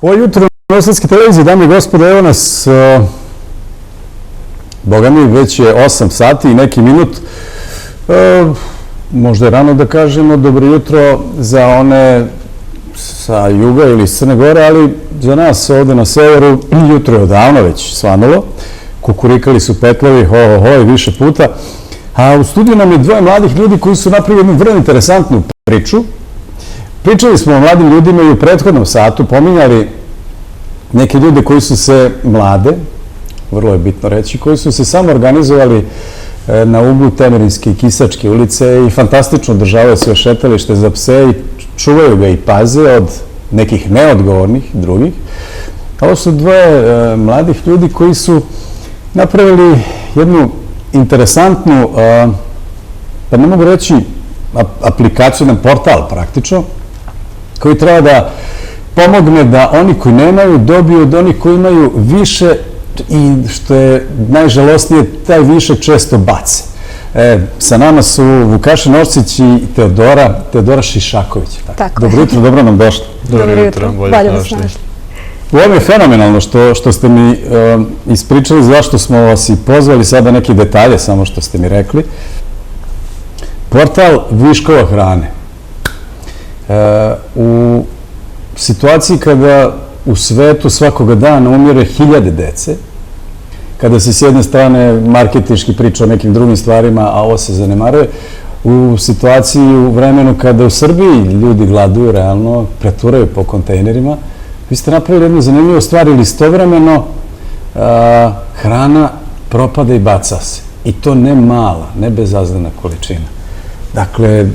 Ovo jutro na Novosadskoj televiziji, dame i gospodo, evo nas, boga mi, već je 8 sati i neki minut. Možda je rano da kažemo dobro jutro za one sa juga ili iz Crne Gore, ali za nas ovde na severu jutro je odavno već svanulo. Kukurikali su petlovi, i više puta. A u studiju nam je dvoje mladih ljudi koji su napravili jednu vrlo interesantnu priču. Pričali smo o mladim ljudima i u prethodnom satu, pominjali neke ljude koji su se mlade, vrlo je bitno reći, koji su se samo organizovali na uglu Temerinske i Kisačke ulice i fantastično održavaju svoje šetalište za pse i čuvaju ga i paze od nekih neodgovornih drugih. Ovo su dvoje mladih ljudi koji su napravili jednu interesantnu, pa ne mogu reći aplikaciju, jedan portal praktično, koji treba da pomogne da oni koji nemaju dobiju od onih koji imaju više i što je najžalostnije, taj višak često bace. Sa nama su Vukašin Orsić i Teodora Šišaković. Dobro jutro, dobro nam došli. Dobro jutro, bolje vas našli. Ovo je fenomenalno što ste mi ispričali, zašto smo vas i pozvali, sada neke detalje samo što ste mi rekli. Portal viškova hrane. U situaciji kada u svetu svakoga dana umire hiljade dece, kada se s jedne strane marketinški priča o nekim drugim stvarima, a ovo se zanemaruje, u situaciji u vremenu kada u Srbiji ljudi gladuju realno, preturaju po kontejnerima, vi ste napravili jednu zanimljivu stvar, ili istovremeno hrana propada i baca se. I to ne mala, ne bezazdana količina. Dakle,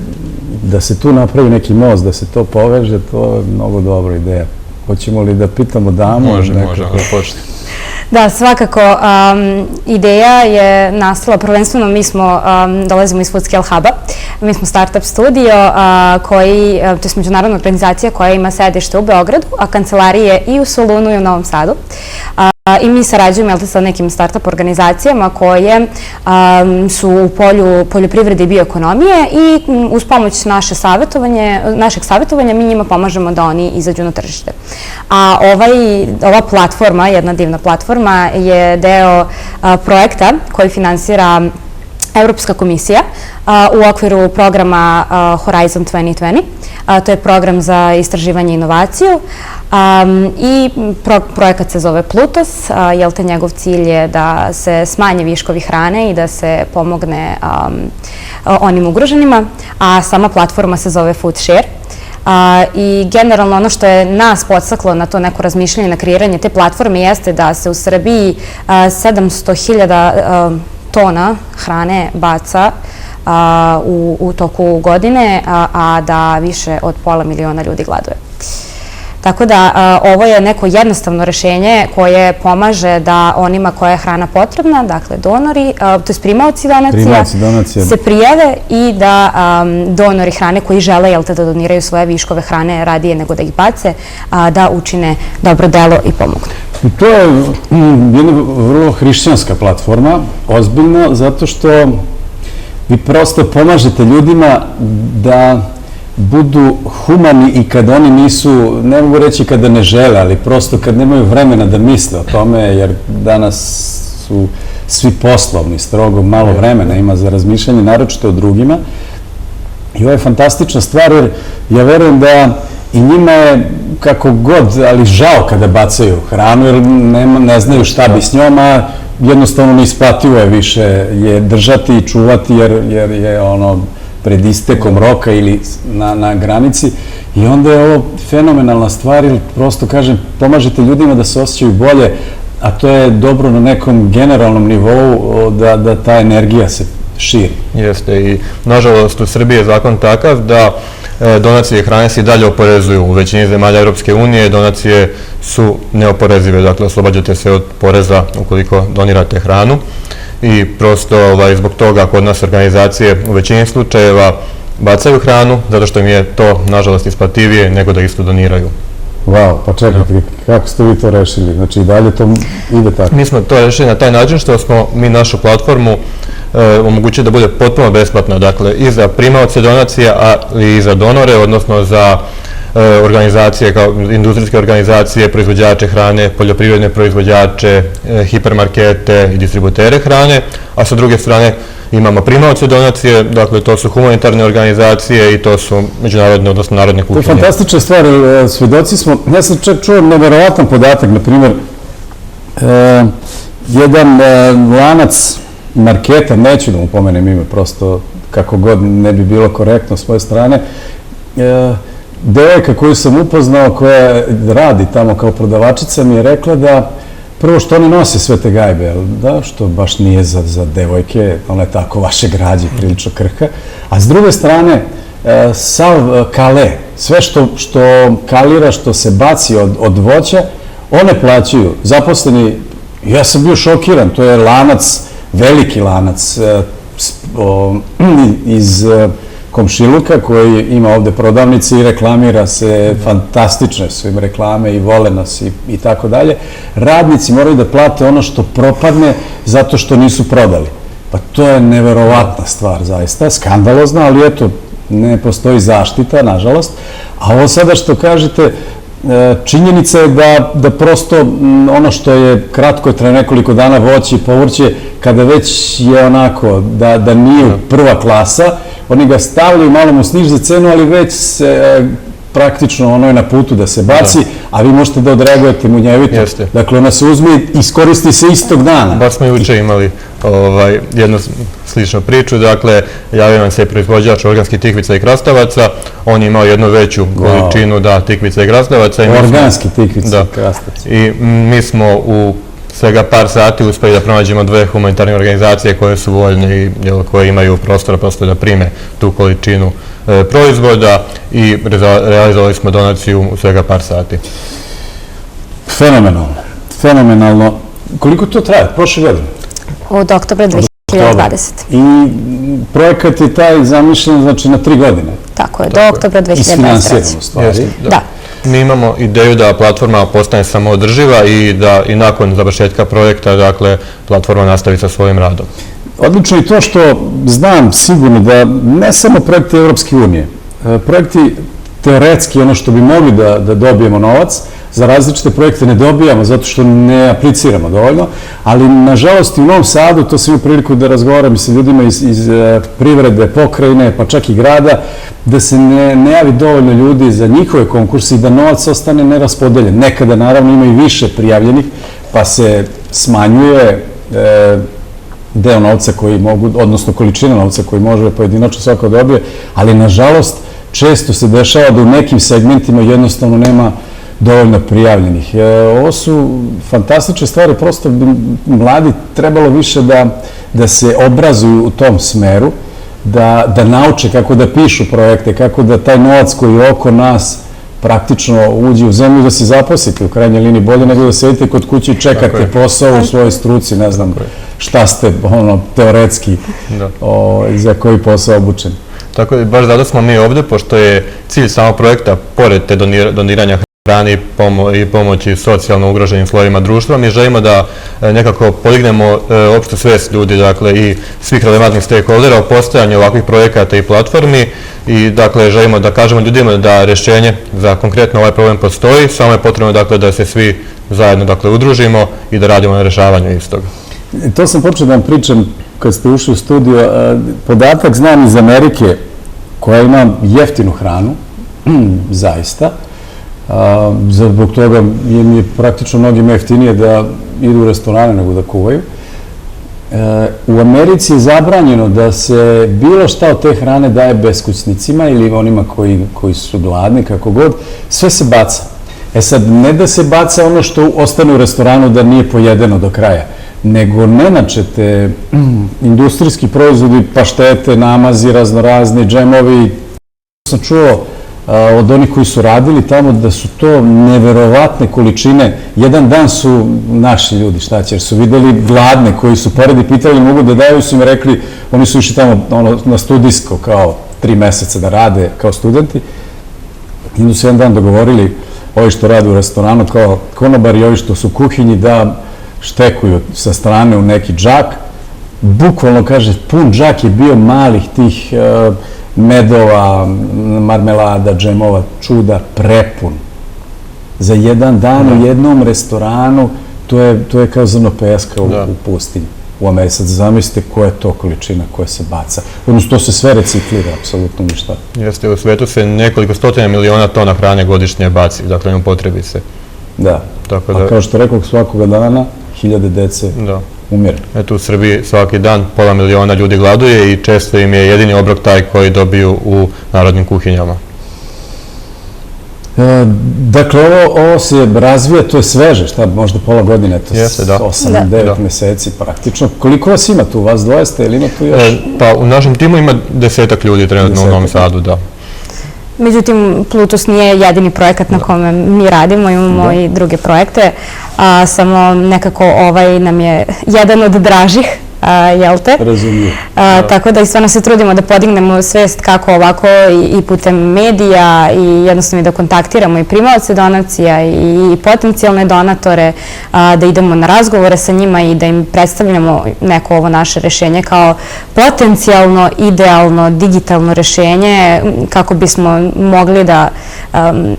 da se tu napravi neki most, da se to poveže, to je mnogo dobra ideja. Hoćemo li da pitamo damu? Može, da počne. Da, svakako. Ideja je nastala, prvenstveno mi dolazimo iz Food Scale Huba, mi smo startup studio to je međunarodna organizacija koja ima sedište u Beogradu, a kancelarije i u Solunu i u Novom Sadu. I mi sarađujemo sa nekim startup organizacijama koje su u polju poljoprivrede i bioekonomije i uz pomoć našeg savjetovanja mi njima pomažemo da oni izađu na tržište. A ova platforma, jedna divna platforma, je deo projekta koji finansira Evropska komisija u okviru programa Horizon 2020. To je program za istraživanje i inovaciju i projekat se zove Plutos. Njegov cilj je da se smanje viškovi hrane i da se pomogne onim ugroženima, a sama platforma se zove Food Share. I generalno ono što je nas podstaklo na to neko razmišljanje, na kreiranje te platforme jeste da se u Srbiji 700.000 tona hrane baca u toku godine, a da više od 500.000 ljudi gladuje. Tako da ovo je neko jednostavno rešenje koje pomaže da onima koja je hrana potrebna, dakle donori, to je primaoci donacija, se prijave i da donori hrane koji žele da doniraju svoje viškove hrane radije nego da ih bace, da učine dobro delo i pomognu. To je jedna vrlo hrišćanska platforma, ozbiljno, zato što vi prosto pomažete ljudima da budu humani i kada oni nisu, ne mogu reći kada ne žele, ali prosto kad nemaju vremena da misle o tome, jer danas su svi poslovni, strogo malo vremena ima za razmišljanje, naročito o drugima. I ovo je fantastična stvar, jer ja verujem da i njima je kako god, ali žao kada bacaju hranu, jer ne znaju šta bi s njom, a jednostavno neisplativo je više je držati i čuvati, jer je ono pred istekom roka ili na granici. I onda je ovo fenomenalna stvar, jer prosto kažem, pomažete ljudima da se osjećaju bolje, a to je dobro na nekom generalnom nivou da ta energija se širi. Jeste, i nažalost u Srbiji je zakon takav da donacije hrane se i dalje oporezuju. U većini zemalja Europske unije donacije su neoporezive, dakle oslobađate se od poreza ukoliko donirate hranu. I prosto zbog toga kod nas organizacije u većini slučajeva bacaju hranu, zato što im je to nažalost isplativije nego da isto doniraju. Wow, pa čekajte, kako ste vi to rešili? Znači i dalje to ide tako? Mi smo to rešili na taj način što smo mi našu platformu omogućili da bude potpuno besplatna, dakle i za primaoce donacija, ali i za donore, odnosno za organizacije, kao industrijske organizacije, proizvođače hrane, poljoprivredne proizvođače, hipermarkete i distributere hrane, a sa druge strane imamo primaoce donacije, dakle to su humanitarne organizacije i to su međunarodne, odnosno narodne kuhinje. To je fantastična stvar, svedoci smo, ja sam čak čuo neverovatan podatak, na primjer, jedan lanac marketa, neću da mu pomenem ime, prosto kako god ne bi bilo korektno s moje strane, devojka koju sam upoznao, koja radi tamo kao prodavačica, mi je rekla da prvo što oni nose sve te gajbe, da, što baš nije za devojke, ona je tako vaše građe, prilično krhka, a s druge strane, sav kale, sve što kalira, što se baci od voća, one plaćaju. Zaposleni, ja sam bio šokiran, to je lanac, veliki lanac iz komšiluka koji ima ovde prodavnice i reklamira se, fantastične su im reklame i vole nas i tako dalje. Radnici moraju da plate ono što propadne zato što nisu prodali. Pa to je neverovatna stvar, zaista, skandalozna, ali eto, ne postoji zaštita, nažalost. A ovo sada što kažete, činjenica je da prosto ono što je kratko traje nekoliko dana voće i povrće, kada već je onako da nije prva klasa, oni ga stavljaju, malo mu sniže cenu, ali već se praktično ono je na putu da se baci, a vi možete da odreagujete munjevito. Dakle, ona se uzme i iskoristi se istog dana. Baš smo juče imali jednu sličnu priču, dakle, javio nam se proizvođač organskih tikvica i krastavaca, on je imao jednu veću količinu tikvica i krastavaca. Organski tikvica i krastavaca. I mi smo u svega par sati uspeli da pronađemo dve humanitarne organizacije koje su voljne i koje imaju prostora prosto da prime tu količinu proizvoda i realizovali smo donaciju u svega par sati. Fenomenalno, fenomenalno. Koliko to traje? Prošle godine? Od oktobra 2020. I projekat je taj zamišljen, znači, na 3 godine? Tako je, do oktobra 2023. Isfinansirano stvari? Da. Mi imamo ideju da platforma postane samoodrživa i da i nakon završetka projekta, dakle, platforma nastavi sa svojim radom. Odlično i to što znam sigurno da ne samo projekti Evropske unije, projekti teoretski, ono što bi mogli da dobijemo novac, za različite projekte ne dobijamo zato što ne apliciramo dovoljno, ali nažalost i u Novom Sadu, to sam imao priliku da razgovaram sa ljudima iz privrede, pokrajine, pa čak i grada, da se ne javi dovoljno ljudi za njihove konkurse i da novac ostane neraspodeljen. Nekada naravno ima i više prijavljenih, pa se smanjuje deo novca koji mogu, odnosno količina novca koji može pojedinačno svako dobije, ali nažalost često se dešava da u nekim segmentima jednostavno nema dovoljno prijavljenih. Ovo su fantastične stvari, prosto bi mladi trebalo više da se obrazuju u tom smeru, da nauče kako da pišu projekte, kako da taj novac koji je oko nas praktično uđe u zemlju, da se zaposlite u krajnjoj liniji, bolje nego da sedite kod kuće i čekate posao u svojoj struci, ne znam šta ste teoretski za koji posao obučeni. Tako je, baš zato smo mi ovde, pošto je cilj samog projekta, pored te doniranja hrane i pomoći socijalno ugroženim slojevima društva, mi želimo da nekako podignemo opštu svest ljudi, dakle, i svih relevantnih stakeholdera o postojanju ovakvih projekata i platformi i, dakle, želimo da kažemo ljudima da rešenje za konkretno ovaj problem postoji, samo je potrebno, dakle, da se svi zajedno, dakle, udružimo i da radimo na rešavanju istog. To sam počeo da vam pričam kad ste ušli u studio. Podatak znam iz Amerike, koja ima jeftinu hranu, zaista. Zbog toga im je praktično mnogima jeftinije da idu u restorane nego da kuvaju. U Americi je zabranjeno da se bilo šta od te hrane daje beskućnicima ili onima koji su gladni, kako god, sve se baca. Sad, ne da se baca ono što ostane u restoranu da nije pojedeno do kraja, nego nenačete industrijski proizvodi, paštete, namazi, raznorazni, džemovi. Sam čuo od onih koji su radili tamo da su to neverovatne količine. Jedan dan su naši ljudi, šta će, jer su videli gladne koji su pored i pitali mogu da daju, su im rekli, oni su išli tamo na studijsko kao 3 meseca da rade kao studenti. I onda su jedan dan dogovorili ovi što rade u restoranu kao konobari i ovi što su u kuhinji da štekuju sa strane u neki džak. Bukvalno, kaže, pun džak je bio malih tih medova, marmelada, džemova, čuda, prepun. Za jedan dan u jednom restoranu, to je kao zrno peska u pustinji. U Americi. Zamislite koja je to količina koja se baca. Odnosno, to se sve reciklira, apsolutno ništa. Jeste, u svetu se nekoliko stotina miliona tona hrane godišnje baci, dakle ne upotrebi se. Da, a kao što rekao, svakoga dana 1000 dece umire. Eto, u Srbiji svaki dan pola miliona ljudi gladuje i često im je jedini obrok taj koji dobiju u narodnim kuhinjama. Dakle, ovo se razvija, to je sveže, šta, možda pola godine, to je 8-9 meseci praktično. Koliko vas ima tu, vas dvoje ste ili ima tu još? Pa u našem timu ima 10 ljudi trenutno u Novom Sadu, da. Međutim, Plutus nije jedini projekat na kome mi radimo, imamo i druge projekte, samo nekako ovaj nam je jedan od dražih, jel te? Razumiju. Tako da i stvarno se trudimo da podignemo svest kako ovako i putem medija i jednostavno da kontaktiramo i primaoce donacija i potencijalne donatore, da idemo na razgovore sa njima i da im predstavljamo neko ovo naše rešenje kao potencijalno, idealno, digitalno rešenje kako bismo mogli da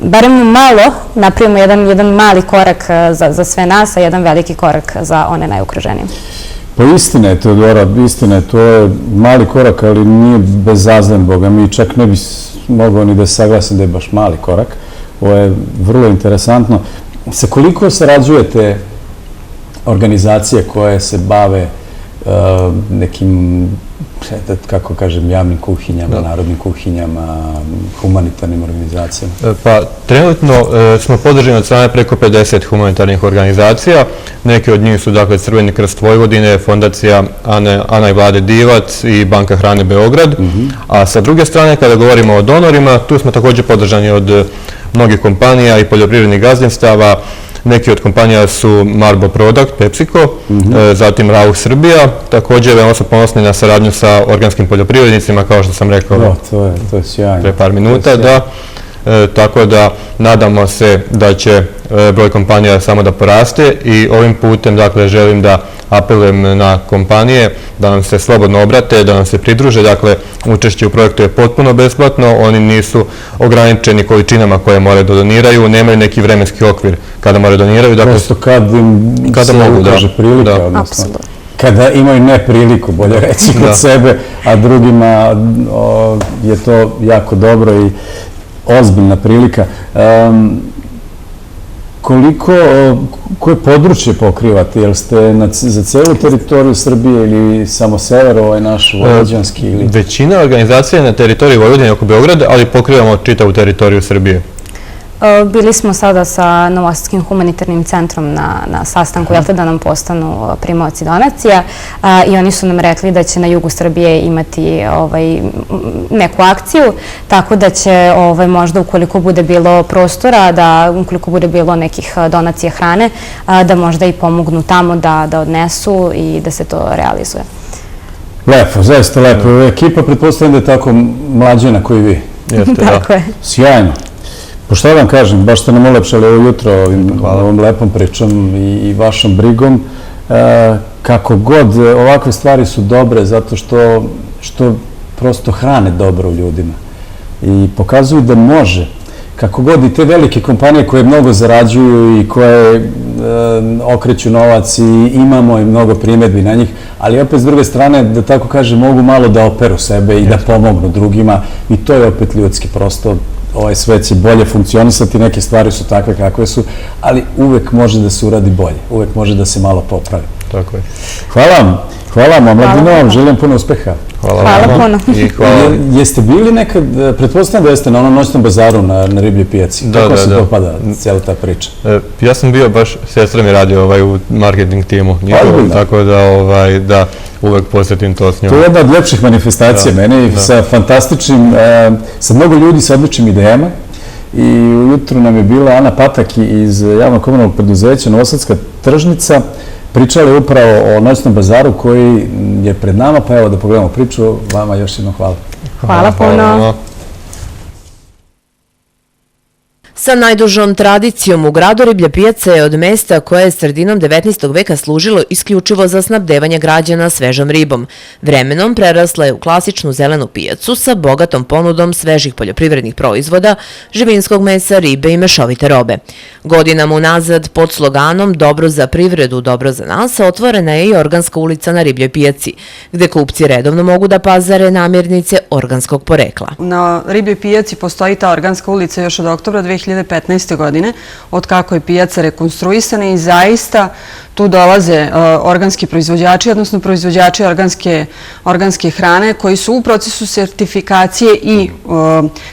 barem malo napravimo jedan mali korak za sve nas, a jedan veliki korak za one najugroženije. Pa istina je, Teodora, istina je, to je mali korak, ali nije bezazlen, Boga mi. Čak ne bi mogao ni da se saglasim da je baš mali korak. Ovo je vrlo interesantno. Sa koliko sarađujete organizacije koje se bave nekim, kako kažem, javnim kuhinjama, narodnim kuhinjama, humanitarnim organizacijama? Pa trenutno smo podržani od strane preko 50 humanitarnih organizacija. Neki od njih su, dakle, Crveni krst Vojvodine, Fondacija Ana i Vlade Divac i Banka hrane Beograd. A sa druge strane, kada govorimo o donorima, tu smo također podržani od mnogih kompanija i poljoprivrednih gazdinstava. Neki od kompanija su Marbo Product, PepsiCo, zatim Rauch Srbija. Također veoma smo ponosni na saradnju sa organskim poljoprivrednicima, kao što sam rekao to je sjajno. Pre par minuta, da. Tako da nadamo se da će broj kompanija samo da poraste i ovim putem, dakle, želim da apelujem na kompanije da nam se slobodno obrate, da nam se pridruže. Dakle, učešće u projektu je potpuno besplatno, oni nisu ograničeni količinama koje moraju da doniraju, nemaju neki vremenski okvir kada moraju doniraju. Prosto kad im se ukaže prilika, odnosno kada imaju nepriliku, bolje reći, kod sebe, a drugima je to jako dobro i ozbiljna prilika. Koje područje pokrivate? Jel ste za celu teritoriju Srbije ili samo sever, ovaj naš vojvođanski? Većina organizacija je na teritoriji Vojvodine oko Beograda, ali pokrivamo čitavu teritoriju Srbije. Bili smo sada sa Novosadskim humanitarnim centrom na sastanku, jel te, da nam postanu primaoci donacija i oni su nam rekli da će na jugu Srbije imati neku akciju, tako da će možda ukoliko bude bilo prostora, da ukoliko bude bilo nekih donacija hrane, da možda i pomognu tamo da odnesu i da se to realizuje. Lepo, zaista lepo. Ekipa, pretpostavljam da je tako mlađena koji vi. Tako je. Sjajno. Po šta vam kažem, baš ste nam ulepšali ovo jutro ovom lepom pričom i vašom brigom. Kako god, ovakve stvari su dobre zato što prosto hrane dobro u ljudima i pokazuju da može. Kako god i te velike kompanije koje mnogo zarađuju i koje okreću novac i imamo i mnogo primjedbi na njih, ali opet s druge strane, da tako kažem, mogu malo da operu sebe i da pomognu drugima i to je opet ljudski, prosto ovaj svet će bolje funkcionisati, neke stvari su takve kakve su, ali uvek može da se uradi bolje, uvek može da se malo popravi. Tako je. Hvala vam, Mladino, želim puno uspeha. Hvala puno. Jeste bili nekad, pretpostavljam da jeste na onom noćnom bazaru na Ribljoj pijaci, kako se dopada cijela ta priča? Ja sam bio, baš sestra mi radio u marketing timu, tako da uvek posjetim to s njom. To je jedna od ljepših manifestacija mene i sa fantastičnim, sa mnogo ljudi sa odličnim idejama. I ujutru nam je bila Ana Patak iz javnog komunalnog preduzeća Novosadska tržnica. Pričali upravo o noćnom bazaru koji je pred nama, pa evo da pogledamo priču. Vama još jednom hvala. Hvala puno. Sa najdužom tradicijom u gradu, riblja pijaca je od mesta koje je sredinom 19. veka služilo isključivo za snabdevanje građana svežom ribom. Vremenom prerasla je u klasičnu zelenu pijacu sa bogatom ponudom svežih poljoprivrednih proizvoda, živinskog mesa, ribe i mešovite robe. Godinama unazad pod sloganom "Dobro za privredu, dobro za nas" otvorena je i organska ulica na ribljoj pijaci, gde kupci redovno mogu da pazare namirnice organskog porekla. Na ribljoj pijaci postoji ta organska ulica još od oktobra 2015. godine, od kako je pijaca rekonstruisana i zaista tu dolaze organski proizvođači, odnosno proizvođači organske hrane koji su u procesu sertifikacije i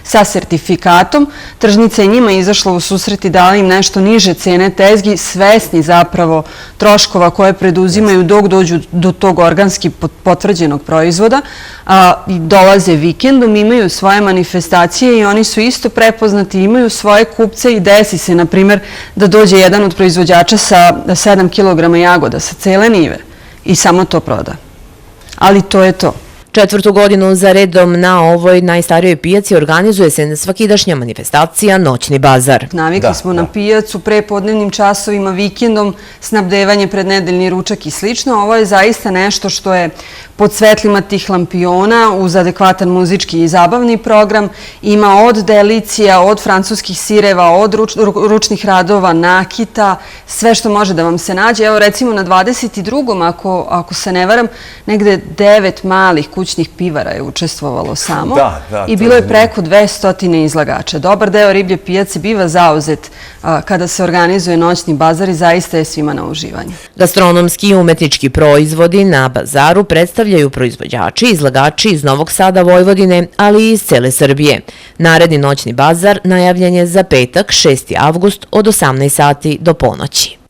sa sertifikatom. Tržnica je njima izašla u susret i dala im nešto niže cene tezgi, svesni zapravo troškova koje preduzimaju dok dođu do tog organski potvrđenog proizvoda. Dolaze vikendom, imaju svoje manifestacije i oni su isto prepoznati, imaju svoje kupce i desi se, na primjer, da dođe jedan od proizvođača sa 7 kg jagoda sa cele njive i samo to proda. Ali to je to. 4. godinu za redom na ovoj najstarijoj pijaci organizuje se svakidašnja manifestacija Noćni bazar. Navikli smo na pijacu, prepodnevnim časovima, vikendom, snabdevanje pred nedeljni ručak i slično. Ovo je zaista nešto što je pod svetlima tih lampiona uz adekvatan muzički i zabavni program. Ima od delicija, od francuskih sireva, od ručnih radova, nakita, sve što može da vam se nađe. Evo recimo na 22. ako se ne varam, negde 9 malih kućnih pivara je učestvovalo samo i bilo je preko 200 izlagača. Dobar deo riblje pijace biva zauzet kada se organizuje noćni bazar i zaista je svima na uživanje. Gastronomski i umetnički proizvodi na bazaru predstavljaju proizvođači i izlagači iz Novog Sada, Vojvodine, ali i iz cele Srbije. Naredni noćni bazar najavljen je za petak 6. avgust od 18 sati do ponoći.